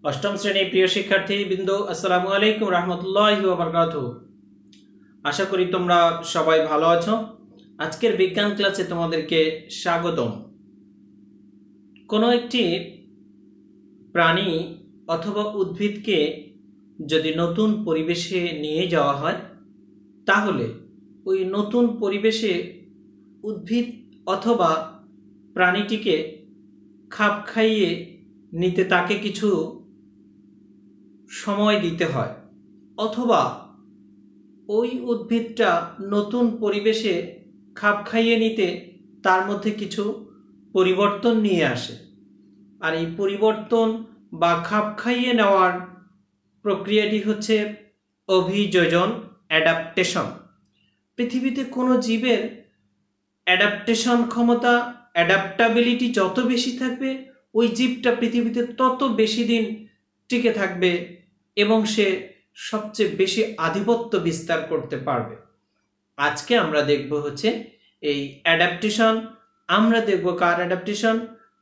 অষ্টম শ্রেণীর প্রিয় শিক্ষার্থীবৃন্দ, আসসালামু আলাইকুম রহমতুল্লাহি ওয়া বারাকাতুহু। আশা করি তোমরা সবাই ভালো আছো। আজকের বিজ্ঞান ক্লাসে তোমাদেরকে স্বাগতম। কোনো একটি প্রাণী অথবা উদ্ভিদকে যদি নতুন পরিবেশে নিয়ে যাওয়া হয়, তাহলে ওই নতুন পরিবেশে উদ্ভিদ অথবা প্রাণীটিকে খাপ খাইয়ে নিতে তাকে কিছু সময় দিতে হয়, অথবা ওই উদ্ভিদটা নতুন পরিবেশে খাপ খাইয়ে নিতে তার মধ্যে কিছু পরিবর্তন নিয়ে আসে। আর এই পরিবর্তন বা খাপ খাইয়ে নেওয়ার প্রক্রিয়াটি হচ্ছে অভিযোজন, অ্যাডাপ্টেশন। পৃথিবীতে কোনো জীবের অ্যাডাপ্টেশন ক্ষমতা, অ্যাডাপ্টাবিলিটি যত বেশি থাকবে, ওই জীবটা পৃথিবীতে তত বেশি দিন টিকে থাকবে এবং সে সবচেয়ে বেশি আধিপত্য বিস্তার করতে পারবে। আজকে আমরা দেখব হচ্ছে এই অ্যাডাপ্টেশন। আমরা দেখব কার অ্যাডাপ্টেশন?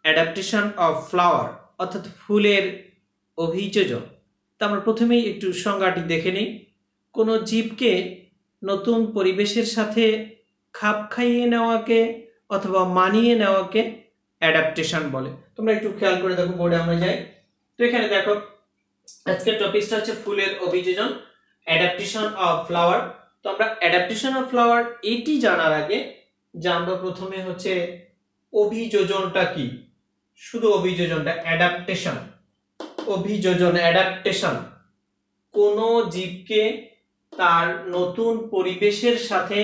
অ্যাডাপ্টেশন অফ ফ্লাওয়ার, অর্থাৎ ফুলের অভিযোজন। তা আমরা প্রথমেই একটু সংজ্ঞাটি দেখে নিই। কোনো জীবকে নতুন পরিবেশের সাথে খাপ খাইয়ে নেওয়াকে অথবা মানিয়ে নেওয়াকে অ্যাডাপ্টেশন বলে। তোমরা একটু খেয়াল করে দেখো, বোর্ডে আমরা যাই তো এখানে দেখো আজকের টপিকটা হচ্ছে ফুলের অভিযোজন, অ্যাডাপ্টেশন অফ ফ্লাওয়ার। তো আমরা অ্যাডাপ্টেশন অফ ফ্লাওয়ার এটি জানার আগে জানবো প্রথমে হচ্ছে অভিযোজনটা কি। শুধু অভিযোজনটা, অ্যাডাপ্টেশন, অভিযোজন, অ্যাডাপ্টেশন কোনো জীবকে তার নতুন পরিবেশের সাথে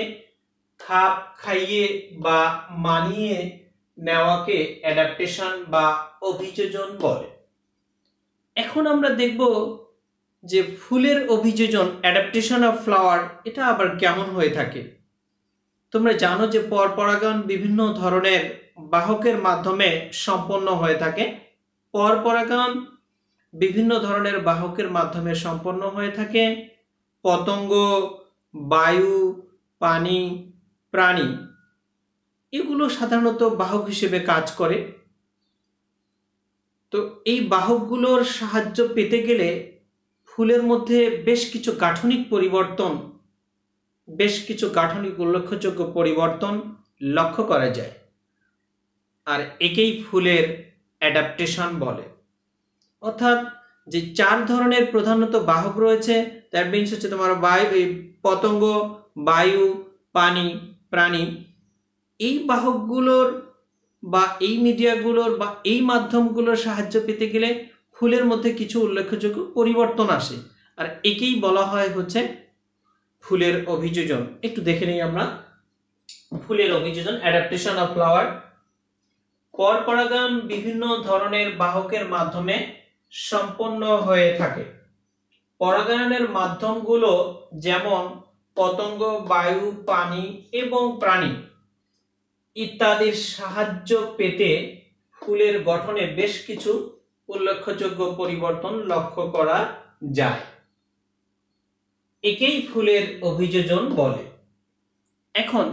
খাপ খাইয়ে বা মানিয়ে নেওয়াকে অ্যাডাপ্টেশন বা অভিযোজন বলে। এখন আমরা দেখব যে ফুলের অভিযোজন, অ্যাডাপ্টেশন অফ ফ্লাওয়ার, এটা আবার কেমন হয়ে থাকে। তোমরা জানো যে পরপরাগণ বিভিন্ন ধরনের বাহকের মাধ্যমে সম্পন্ন হয়ে থাকে। পরপরাগণ বিভিন্ন ধরনের বাহকের মাধ্যমে সম্পন্ন হয়ে থাকে। পতঙ্গ, বায়ু, পানি, প্রাণী এগুলো সাধারণত বাহক হিসেবে কাজ করে। তো এই বাহকগুলোর সাহায্য পেতে গেলে ফুলের মধ্যে বেশ কিছু গাঠনিক পরিবর্তন, বেশ কিছু গাঠনিক উল্লেখযোগ্য পরিবর্তন লক্ষ্য করা যায়, আর একেই ফুলের অ্যাডাপ্টেশন বলে। অর্থাৎ যে চার ধরনের প্রধানত বাহক রয়েছে, দ্যাট মিনস হচ্ছে তোমার পতঙ্গ, বায়ু, পানি, প্রাণী, এই বাহকগুলোর বা এই মিডিয়াগুলোর বা এই মাধ্যমগুলোর সাহায্য পেতে গেলে ফুলের মধ্যে কিছু উল্লেখযোগ্য পরিবর্তন আসে, আর একেই বলা হয় হচ্ছে ফুলের অভিযোজন। একটু দেখে নিই আমরা ফুলের অভিযোজন, অ্যাডাপ্টেশন অফ ফ্লাওয়ার। পরপরাগণ বিভিন্ন ধরনের বাহকের মাধ্যমে সম্পন্ন হয়ে থাকে। পরাগায়নের মাধ্যমগুলো যেমন পতঙ্গ, বায়ু, পানি এবং প্রাণী ইত্যাদির সাহায্য পেতে ফুলের গঠনে বেশ কিছু উল্লেখযোগ্য পরিবর্তন লক্ষ্য করা যায়। একেই ফুলের অভিযোজন বলে। এখন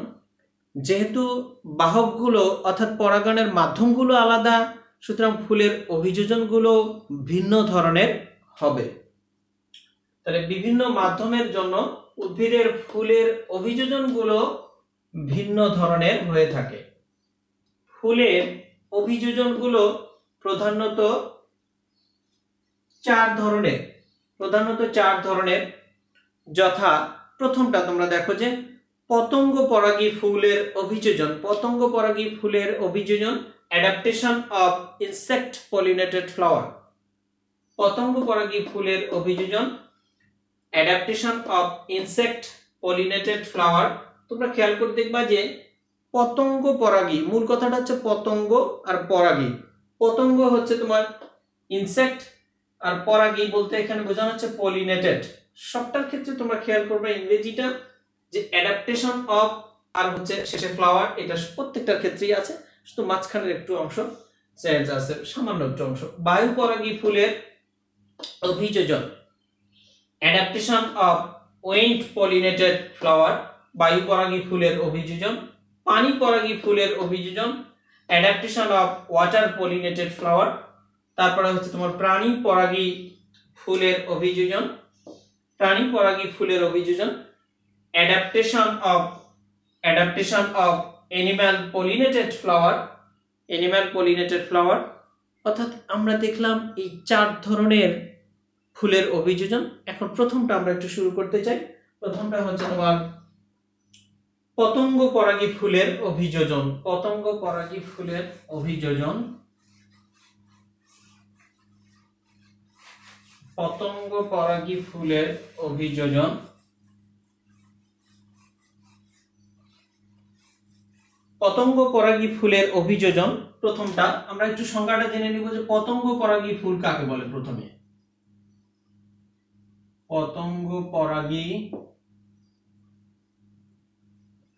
যেহেতু বাহকগুলো অর্থাৎ পরাগণের মাধ্যমগুলো আলাদা, সুতরাং ফুলের অভিযোজনগুলো ভিন্ন ধরনের হবে। তাহলে বিভিন্ন মাধ্যমের জন্য উদ্ভিদের ফুলের অভিযোজনগুলো ভিন্ন ধরনের হয়ে থাকে। ফুলের অভিযোজনগুলো প্রধানত চার ধরনের, যথা প্রথমটা তোমরা দেখো যে পতঙ্গ পরাগী ফুলের অভিযোজন। পতঙ্গ পরাগী ফুলের অভিযোজন, adaptation of insect pollinated flower. পতঙ্গ পরাগী ফুলের অভিযোজন, adaptation of insect pollinated flower. তোমরা খেয়াল করে দেখবা যে পতঙ্গ পরাগী, মূল কথাটা হচ্ছে পতঙ্গ আর পরাগী। পতঙ্গ হচ্ছে তোমার ইনসেক্ট, আর পরাগী বলতে এখানে বোঝানো হচ্ছে পলিনেটেড। সবটার ক্ষেত্রে তোমরা খেয়াল করবে ইংরেজিটা যে অ্যাডাপ্টেশন অফ আর হচ্ছে শেষে ফ্লাওয়ার, এটা প্রত্যেকটার ক্ষেত্রেই আছে, শুধু মাঝখানের একটু অংশ চেঞ্জ আছে, সামান্য একটু অংশ। বায়ু পরাগী ফুলের অভিযোজন, adaptation of wind pollinated flower, বায়ু পরাগী ফুলের অভিযোজন। পানি পরাগী ফুলের অভিযোজন, adaptation of water pollinated flower. তারপরে হচ্ছে তোমার প্রাণী পরাগী ফুলের অভিযোজন, প্রাণী পরাগী ফুলের অভিযোজন, adaptation of animal pollinated flower, অর্থাৎ আমরা দেখলাম এই 4 ধরনের ফুলের অভিযোজন। এখন প্রথমটা আমরা একটু শুরু করতে চাই। প্রথমটা হচ্ছে তোমার পতঙ্গ পরাগী ফুলের অভিযোজন। পতঙ্গ পরাগী ফুলের অভিযোজন, পতঙ্গ পরাগী ফুলের অভিযোজন। পতঙ্গ পরাগী ফুলের অভিযোজন প্রথমটা আমরা একটু সংজ্ঞাটা জেনে নিব যে পতঙ্গ পরাগী ফুল কাকে বলে। প্রথমে পতঙ্গ পরাগী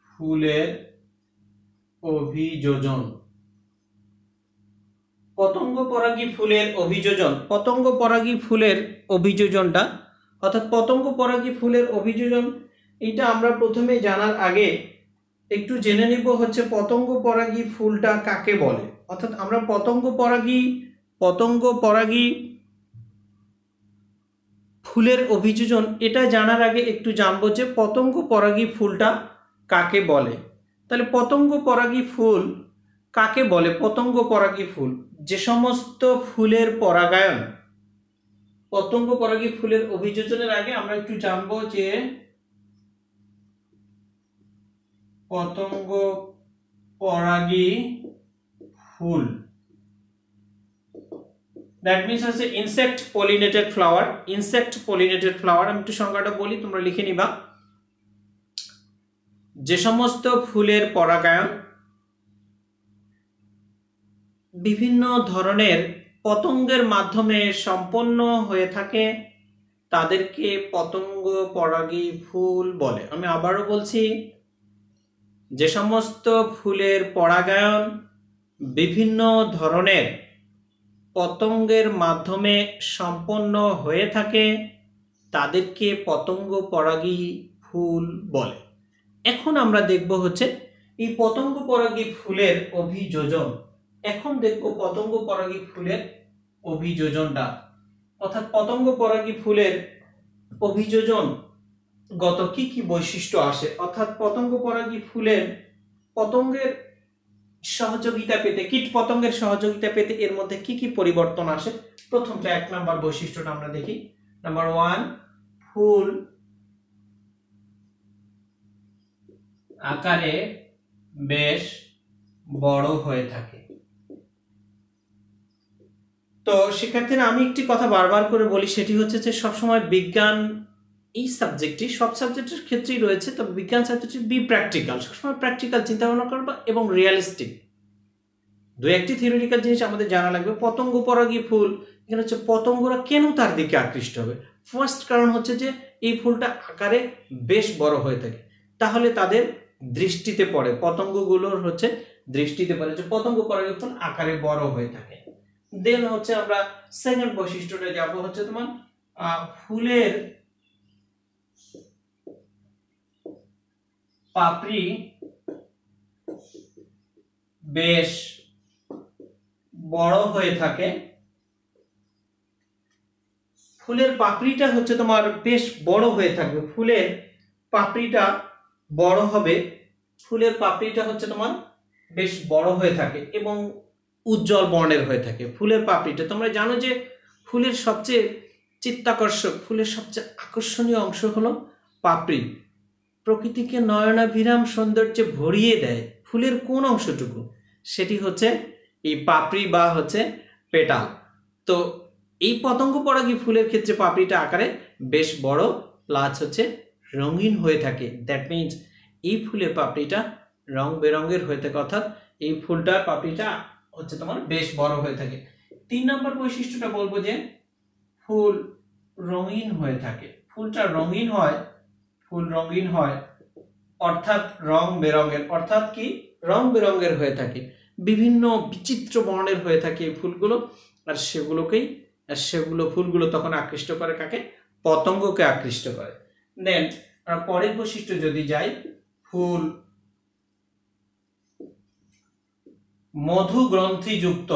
ফুলের অভিযোজন। পতঙ্গ পরাগী ফুলের অভিযোজন, পতঙ্গ পরাগী ফুলের অভিযোজনটা অর্থাৎ পতঙ্গ পরাগী ফুলের অভিযোজন, এটা আমরা প্রথমে জানার আগে একটু জেনে নিব হচ্ছে পতঙ্গ পরাগী ফুলটা কাকে বলে। অর্থাৎ আমরা পতঙ্গ পরাগী ফুলের অভিযোজন এটা জানার আগে একটু জানবো যে পতঙ্গ পরাগী ফুলটা কাকে বলে। তাহলে পতঙ্গ পরাগী ফুল কাকে বলে? পতঙ্গ পরাগী ফুল যে সমস্ত ফুলের পরাগায়ন, পতঙ্গ পরাগী ফুলের অভিযোজনের আগে আমরা একটু জানবো যে পতঙ্গ পরাগী ফুল, দ্যাট মিনস হচ্ছে ইনসেক্ট পলিনেটেড ফ্লাওয়ার। আমি একটু সংজ্ঞাটা বলি, তোমরা লিখে নিবা। যে সমস্ত ফুলের পরাগায়ন বিভিন্ন ধরনের পতঙ্গের মাধ্যমে সম্পন্ন হয়ে থাকে তাদেরকে পতঙ্গ পরাগী ফুল বলে। আমি আবারও বলছি, যে সমস্ত ফুলের পরাগায়ন বিভিন্ন ধরনের পতঙ্গের মাধ্যমে সম্পন্ন হয়ে থাকে তাদেরকে পতঙ্গ পরাগী ফুল বলে। এখন আমরা দেখব হচ্ছে এই পতঙ্গ পরাগী ফুলের অভিযোজন। এখন দেখব পতঙ্গ পরাগী ফুলের অভিযোজনটা, অর্থাৎ পতঙ্গ পরাগী ফুলের অভিযোজন গত কি কি বৈশিষ্ট্য আসে, অর্থাৎ পতঙ্গ পরাগী ফুলের পতঙ্গের সহযোগিতা পেতে, কীট পতঙ্গের সহযোগিতা পেতে এর মধ্যে কি কি পরিবর্তন আসে। প্রথমটা 1 নাম্বার বৈশিষ্ট্যটা আমরা দেখি। নাম্বার 1, ফুল আকারে বেশ বড় হয়ে থাকে। তো শিক্ষার্থীরা আমি একটি কথা বারবার করে বলি, সেটি হচ্ছে যে সবসময় বিজ্ঞান এই সাবজেক্টটি সব সাবজেক্টের ক্ষেত্রেই রয়েছে, তবে বিজ্ঞান সাবজেক্টটি বি প্র্যাকটিক্যাল, সবসময় প্র্যাকটিক্যাল চিন্তা ভাবনা করবা এবং রিয়েলিস্টিক। 2-1টি থিওরিটিক্যাল জিনিস আমাদের জানা লাগবে। পতঙ্গ পরাগী ফুল, এখানে হচ্ছে পতঙ্গরা কেন তার দিকে আকৃষ্ট হবে। ফার্স্ট কারণ হচ্ছে যে এই ফুলটা আকারে বেশ বড় হয়ে থাকে, তাহলে তাদের দৃষ্টিতে পড়ে, পতঙ্গগুলোর হচ্ছে দৃষ্টিতে পড়ে যে পতঙ্গ পরাগী ফুল আকারে বড় হয়ে থাকে। দেন হচ্ছে আমরা সেকেন্ড বৈশিষ্ট্যটা যাব হচ্ছে তোমার ফুলের পাপড়ি বেশ বড় হয়ে থাকে। ফুলের পাপড়িটা হচ্ছে তোমার বেশ বড় হয়ে থাকবে, ফুলের পাপড়িটা বড় হবে, ফুলের পাপড়িটা হচ্ছে তোমার বেশ বড় হয়ে থাকে এবং উজ্জ্বল বর্ণের হয়ে থাকে। ফুলের পাপড়িটা তোমরা জানো যে ফুলের সবচেয়ে চিত্তাকর্ষক, ফুলের সবচেয়ে আকর্ষণীয় অংশ হলো পাপড়ি। প্রকৃতিকে নয়নাভিরাম সৌন্দর্যে ভরিয়ে দেয় ফুলের কোন অংশটুকু? সেটি হচ্ছে এই পাপড়ি বা হচ্ছে পেটাল। তো এই পতঙ্গ পরাগী ফুলের ক্ষেত্রে পাপড়িটা আকারে বেশ বড় প্লাস হচ্ছে রঙিন হয়ে থাকে। দ্যাট মিনস এই ফুলের পাপড়িটা রং বেরঙের হয়ে থাকে, অর্থাৎ এই ফুলটার পাপড়িটা হচ্ছে তোমার বেশ বড় হয়ে থাকে। 3 নম্বর বৈশিষ্ট্যটা বলবো যে ফুল রঙিন হয়ে থাকে। ফুলটা রঙিন হয়, ফুল রঙিন হয় অর্থাৎ রং বেরঙের, অর্থাৎ কি রং বেরঙের হয়ে থাকে, বিভিন্ন বিচিত্র বর্ণের হয়ে থাকে এই ফুলগুলো। আর সেগুলো ফুলগুলো তখন আকৃষ্ট করে কাকে? পতঙ্গকে আকৃষ্ট করে। দেন আমরা পরের বৈশিষ্ট্য যদি যাই, ফুল মধু গ্রন্থিযুক্ত।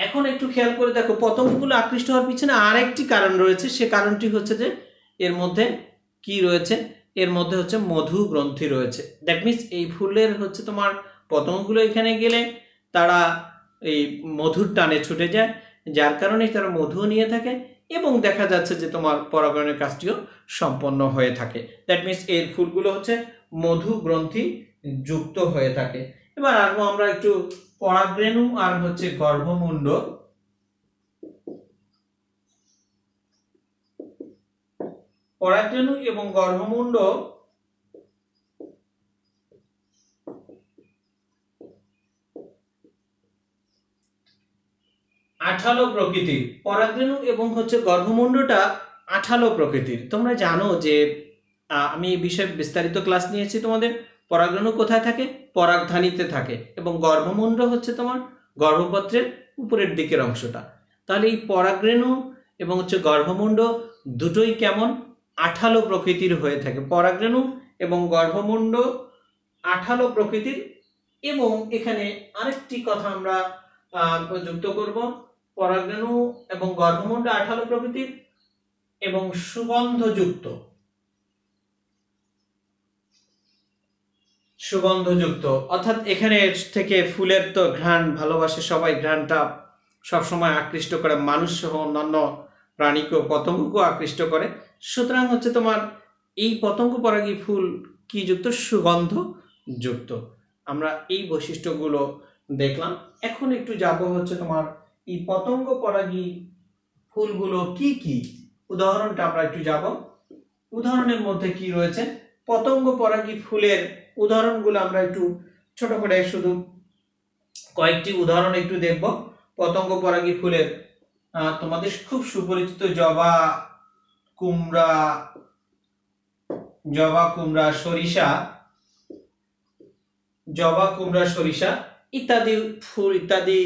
এখন একটু খেয়াল করে দেখো, পতঙ্গগুলো আকৃষ্ট হওয়ার পিছনে আরেকটি কারণ রয়েছে। সে কারণটি হচ্ছে যে এর মধ্যে কি রয়েছে, এর মধ্যে হচ্ছে মধু গ্রন্থি রয়েছে। দ্যাট মিনস এই ফুলের হচ্ছে তোমার পতঙ্গগুলো এখানে গেলে তারা এই মধুর টানে ছুটে যায়, যার কারণে তারা মধু নিয়ে থাকে এবং দেখা যাচ্ছে যে তোমার পরাগায়নের কাজটিও সম্পন্ন হয়ে থাকে। দ্যাট মিনস এর ফুলগুলো হচ্ছে মধু গ্রন্থি যুক্ত হয়ে থাকে। এবার আসবো আমরা একটু পরাগরেণু আর হচ্ছে গর্ভমুণ্ড। পরাগরেণু এবং গর্ভমুণ্ড আঠালো প্রকৃতির। পরাগরেণু এবং হচ্ছে গর্ভমুণ্ডটা আঠালো প্রকৃতির। তোমরা জানো যে আমি এই বিষয়ে বিস্তারিত ক্লাস নিয়েছি তোমাদের। পরাগরেণু কোথায় থাকে? পরাগধানীতে থাকে, এবং গর্ভমুণ্ড হচ্ছে তোমার গর্ভপত্রের উপরের দিকের অংশটা। তাহলে এই পরাগরেণু এবং হচ্ছে গর্ভমুণ্ড দুটোই কেমন? আঠালো প্রকৃতির হয়ে থাকে। পরাগরেণু এবং গর্ভমুণ্ড আঠালো প্রকৃতির। এবং এখানে আরেকটি কথা আমরা যুক্ত করব, পরাগরেণু এবং গর্ভমুণ্ড আঠালো প্রকৃতির এবং সুগন্ধযুক্ত। সুগন্ধযুক্ত অর্থাৎ এখানে থেকে ফুলের তো ঘ্রাণ ভালোবাসে সবাই, ঘ্রাণটা সবসময় আকৃষ্ট করে মানুষ সহ অন্যান্য প্রাণীকেও, পতঙ্গকেও আকৃষ্ট করে। সুতরাং হচ্ছে তোমার এই পতঙ্গ পরাগী ফুল কি যুক্ত? সুগন্ধ যুক্ত। আমরা এই বৈশিষ্ট্যগুলো দেখলাম। এখন একটু যাব হচ্ছে তোমার এই পতঙ্গ পরাগী ফুলগুলো কি কি, উদাহরণটা আমরা একটু যাব। উদাহরণের মধ্যে কি রয়েছে? পতঙ্গ পরাগী ফুলের উদাহরণগুলো আমরা একটু ছোট করে শুধু কয়েকটি উদাহরণ একটু দেখব। পতঙ্গ পরাগী ফুলের তোমাদের খুব সুপরিচিত জবা কুমড়া, সরিষা ইত্যাদি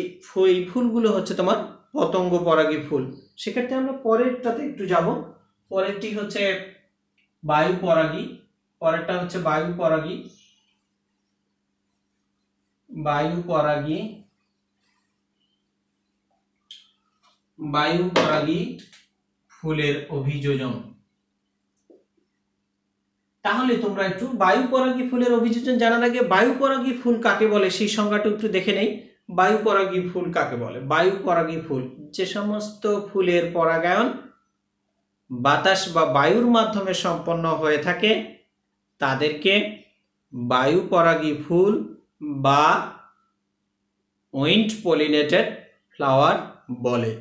ফুলগুলো হচ্ছে তোমার পতঙ্গ পরাগী ফুল। সেক্ষেত্রে আমরা পরেরটাতে একটু যাব। পরেরটি হচ্ছে বায়ু পরাগী। পরেরটা হচ্ছে বায়ু পরাগী ফুলের অভিযোজন। তাহলে তোমরা একটু বায়ু পরাগী ফুলের অভিযোজন জানার আগে বায়ু পরাগী ফুল কাকে বলে সেই সংজ্ঞাটা একটু দেখে নেই। বায়ু পরাগী ফুল কাকে বলে? বায়ু পরাগী ফুল যে সমস্ত ফুলের পরাগায়ন বাতাস বা বায়ুর মাধ্যমে সম্পন্ন হয়ে থাকে তাদেরকে বায়ু পরাগী ফুল বা উইন্ড পলিনেটেড ফ্লাওয়ার বলে।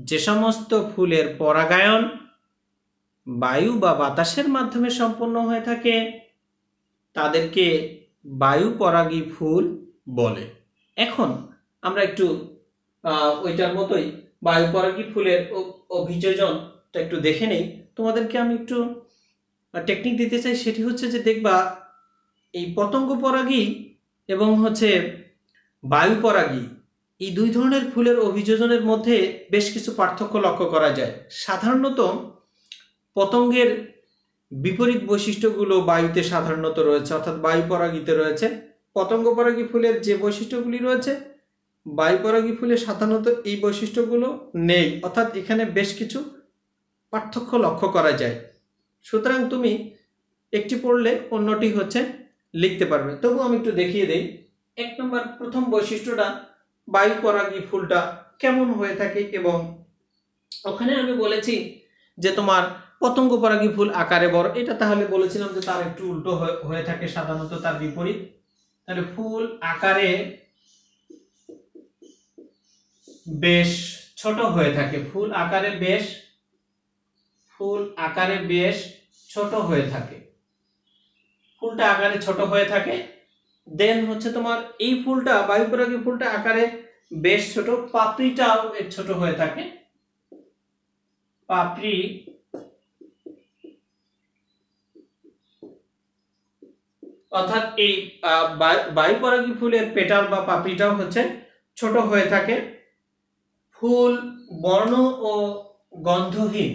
যে সমস্ত ফুলের পরাগায়ন বায়ু বা বাতাসের মাধ্যমে সম্পন্ন হয়ে থাকে তাদেরকে বায়ু পরাগী ফুল বলে। এখন আমরা একটু ওইটার মতোই বায়ু পরাগী ফুলের অভিযোজনটা একটু দেখে নেই। তোমাদেরকে আমি একটু টেকনিক দিতে চাই, সেটি হচ্ছে যে দেখবা এই পতঙ্গ পরাগী এবং হচ্ছে বায়ু পরাগী এই দুই ধরনের ফুলের অভিযোজনের মধ্যে বেশ কিছু পার্থক্য লক্ষ্য করা যায়। সাধারণত পতঙ্গের বিপরীত বৈশিষ্ট্যগুলো বায়ুতে সাধারণত রয়েছে, অর্থাৎ বায়ু পরাগীতে রয়েছে। পতঙ্গ পরাগী ফুলের যে বৈশিষ্ট্যগুলি রয়েছে বায়ু পরাগী ফুলে সাধারণত এই বৈশিষ্ট্যগুলো নেই, অর্থাৎ এখানে বেশ কিছু পার্থক্য লক্ষ্য করা যায়। সুতরাং তুমি একটি পড়লে অন্যটি হচ্ছে লিখতে পারবে। তবু আমি একটু দেখিয়ে দেই। 1 নম্বর প্রথম বৈশিষ্ট্যটা বায়ু পরাগী ফুলটা কেমন হয়ে থাকে, এবং ওখানে আমি বলেছি যে তোমার পতঙ্গ পরাগী ফুল আকারে বড়। এটা তাহলে বলেছিলাম যে তার একটু উল্টো হয়ে থাকে, সাধারণত তার বিপরীত। তাহলে ফুল আকারে বেশ ছোট হয়ে থাকে, ফুল আকারে বেশ ছোট হয়ে থাকে, ফুলটা আকারে ছোট হয়ে থাকে। দেন হচ্ছে তোমার এই ফুলটা বায়ু পরাগী ফুলটা আকারে বেশ ছোট, পাপড়িটাও ছোট হয়ে থাকে। পাপড়ি অর্থাৎ এই বায়ু পরাগী ফুলের পেটাল বা পাপড়িটাও হচ্ছে ছোট হয়ে থাকে। ফুল বর্ণ ও গন্ধহীন,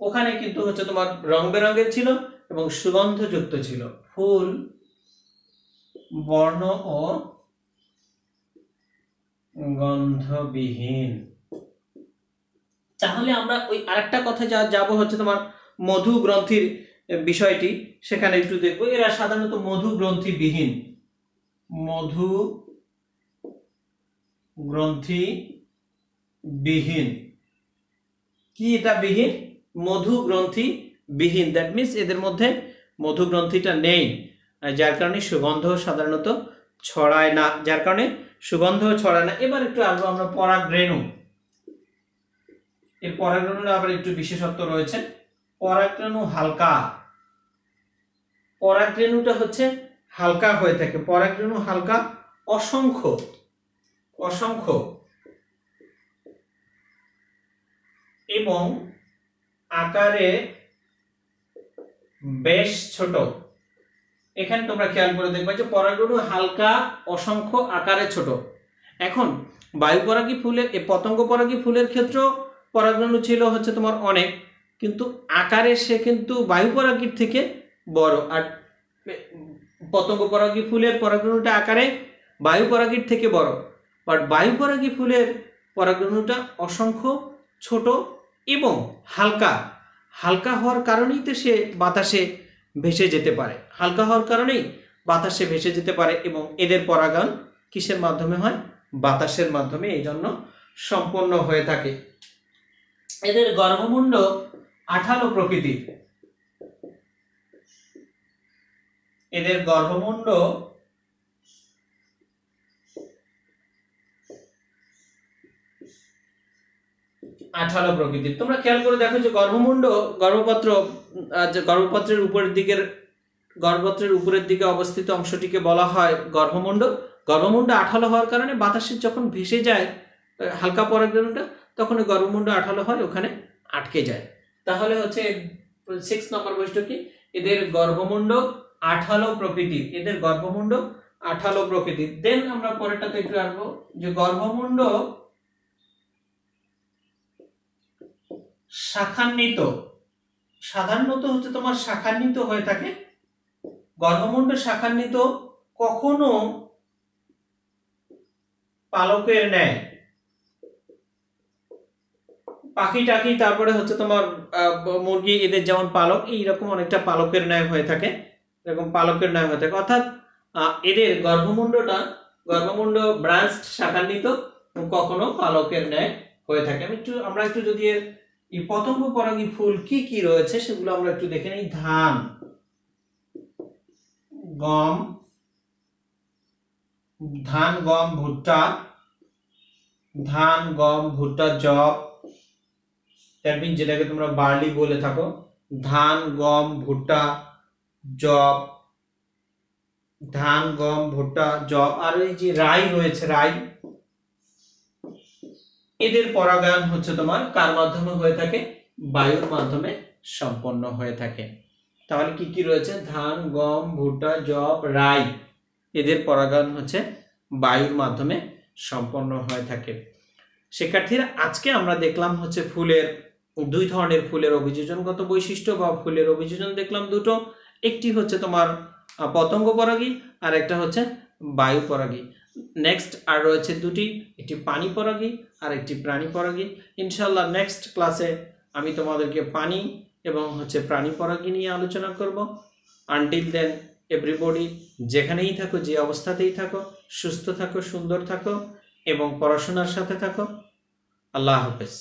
ওখানে কিন্তু হচ্ছে তোমার রং বেরঙের ছিল এবং সুগন্ধযুক্ত ছিল। ফুল বর্ণ ও গন্ধবিহীন। তাহলে আমরা ওই আরেকটা কথা যাব হচ্ছে তোমার মধু গ্রন্থির বিষয়টি, সেখানে একটু দেখবো। এরা সাধারণত মধু গ্রন্থি বিহীন, মধু গ্রন্থি বিহীন। কি এটা বিহীন? মধু গ্রন্থি বিহীন, দ্যাট মিনস এদের মধ্যে মধু গ্রন্থিটা নেই, যার কারণে সুগন্ধ সাধারণত ছড়ায় না, যার কারণে সুগন্ধ ছড়ায় না। এবার একটু আসবো আমরা পরাগরেণু। এর পরাগরেণুর আবার একটু বিশেষত্ব রয়েছে। পরাগরেণু হালকা, পরাগরেণুটা হচ্ছে হালকা হয়ে থাকে। পরাগরেণু হালকা, অসংখ্য অসংখ্য এবং আকারে বেশ ছোট। এখানে তোমরা খেয়াল করে দেখবে যে পরাগরেণু হালকা, অসংখ্য, আকারে ছোট। এখন বায়ুপরাগী ফুলের, পতঙ্গ পরাগী ফুলের ক্ষেত্রেও পরাগরেণু ছিল হচ্ছে তোমার অনেক, কিন্তু আকারে সে কিন্তু বায়ুপরাগীর থেকে বড়। আর পতঙ্গ পরাগী ফুলের পরাগরেণুটা আকারে বায়ুপরাগীর থেকে বড়, বাট বায়ুপরাগী ফুলের পরাগরেণুটা অসংখ্য, ছোট এবং হালকা। হালকা হওয়ার কারণেই তো সে বাতাসে ভেসে যেতে পারে, হালকা হওয়ার কারণেই বাতাসে ভেসে যেতে পারে। এবং এদের পরাগায়ন কিসের মাধ্যমে হয়? বাতাসের মাধ্যমে, এই জন্য সম্পন্ন হয়ে থাকে। এদের গর্ভমুণ্ড আঠালো প্রকৃতির, এদের গর্ভমুণ্ড আঠালো প্রকৃতির। তোমরা খেয়াল করে দেখো যে গর্ভমুণ্ড, গর্ভপত্রের উপরের দিকে অবস্থিত অংশটিকে বলা হয় গর্ভমুণ্ড। গর্ভমুণ্ড আঠালো হওয়ার কারণে বাতাসে যখন ভেসে যায় হালকা পরাগরেণুটা, তখন গর্ভমুণ্ড আঠালো হয়, ওখানে আটকে যায়। তাহলে হচ্ছে 6 নম্বর বৈশিষ্ট্য কি? এদের গর্ভমুণ্ড আঠালো প্রকৃতির, এদের গর্ভমুণ্ড আঠালো প্রকৃতির। দেন আমরা পরেরটাতে একটু আসবো যে গর্ভমুণ্ড শাখান্বিত। সাধারণত হচ্ছে তোমার শাখান্বিত হয়ে থাকে। গর্ভমুণ্ড শাখান্বিত, কখনো পালকের ন্যায়, পাখি টাকি, তারপরে হচ্ছে তোমার মুরগি, এদের যেমন পালক, এইরকম অনেকটা পালকের ন্যায় হয়ে থাকে, এরকম পালকের ন্যায় হয়ে থাকে। অর্থাৎ এদের গর্ভমুণ্ড ব্রাঞ্চড, শাখান্বিত, কখনো পালকের ন্যায় হয়ে থাকে। আমরা একটু যদি এই পতঙ্গ পরাগী ফুল কি কি রয়েছে সেগুলো আমরা একটু দেখে নিই। ধান, গম, ভুট্টা, ধান, গম, ভুট্টা, জব, দ্যাট মিন যেটাকে তোমরা বার্লি বলে থাকো। ধান, গম, ভুট্টা, জব, ধান, গম, ভুট্টা, জব। আর এই যে রাই রয়েছে, রাই, এদের পরাগায়ন হচ্ছে তোমার কার মাধ্যমে হয়ে থাকে? বায়ুর মাধ্যমে সম্পন্ন হয়ে থাকে। তাহলে কি কি রয়েছে? ধান, গম, ভুট্টা, জব, রাই, এদের পরাগায়ন হচ্ছে বায়ুর মাধ্যমে সম্পন্ন হয়ে থাকে। শিক্ষার্থীরা, আজকে আমরা দেখলাম হচ্ছে ফুলের দুই ধরনের ফুলের অভিযোজনগত বৈশিষ্ট্য বা ফুলের অভিযোজন দেখলাম দুটো। একটি হচ্ছে তোমার পতঙ্গ পরাগী, আর একটা হচ্ছে বায়ু পরাগী। নেক্সট আর রয়েছে দুটি, একটি পানি পরাগী আর একটি প্রাণী পরাগী। ইনশাআল্লাহ নেক্সট ক্লাসে আমি তোমাদেরকে পানি এবং হচ্ছে প্রাণী পরাগী নিয়ে আলোচনা করব। আনটিল দেন, এভরিবডি যেখানেই থাকো, যে অবস্থাতেই থাকো, সুস্থ থাকো, সুন্দর থাকো এবং পড়াশোনার সাথে থাকো। আল্লাহ হাফেজ।